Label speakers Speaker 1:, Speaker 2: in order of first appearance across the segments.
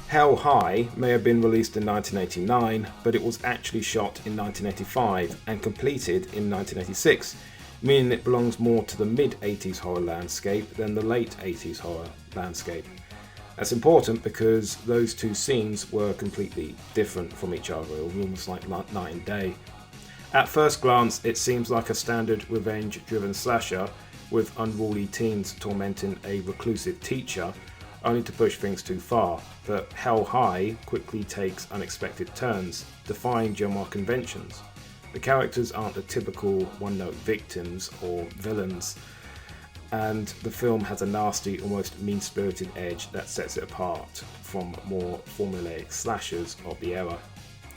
Speaker 1: Hell High may have been released in 1989, but it was actually shot in 1985 and completed in 1986, meaning it belongs more to the mid-80s horror landscape than the late 80s horror landscape. That's important because those two scenes were completely different from each other, almost like night and day. At first glance, it seems like a standard revenge-driven slasher with unruly teens tormenting a reclusive teacher, only to push things too far. But Hell High quickly takes unexpected turns, defying genre conventions. The characters aren't the typical one-note victims or villains, and the film has a nasty, almost mean-spirited edge that sets it apart from more formulaic slashers of the era.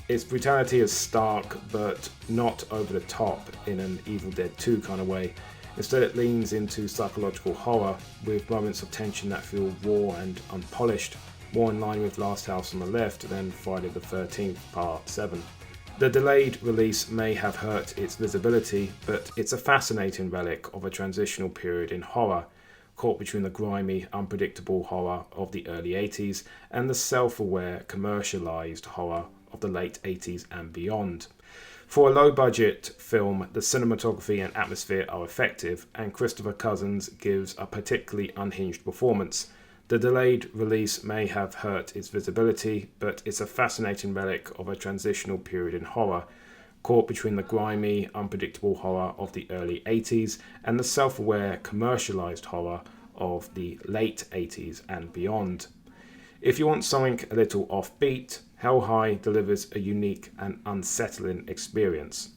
Speaker 1: Its brutality is stark, but not over the top in an Evil Dead 2 kind of way. Instead, it leans into psychological horror with moments of tension that feel raw and unpolished, more in line with Last House on the Left than Friday the 13th Part 7. The delayed release may have hurt its visibility, but it's a fascinating relic of a transitional period in horror, caught between the grimy, unpredictable horror of the early 80s and the self-aware, commercialized horror of the late 80s and beyond. For a low-budget film, the cinematography and atmosphere are effective, and Christopher Cousins gives a particularly unhinged performance. The delayed release may have hurt its visibility, but it's a fascinating relic of a transitional period in horror, caught between the grimy, unpredictable horror of the early 80s and the self-aware, commercialized horror of the late 80s and beyond. If you want something a little offbeat, Hell High delivers a unique and unsettling experience.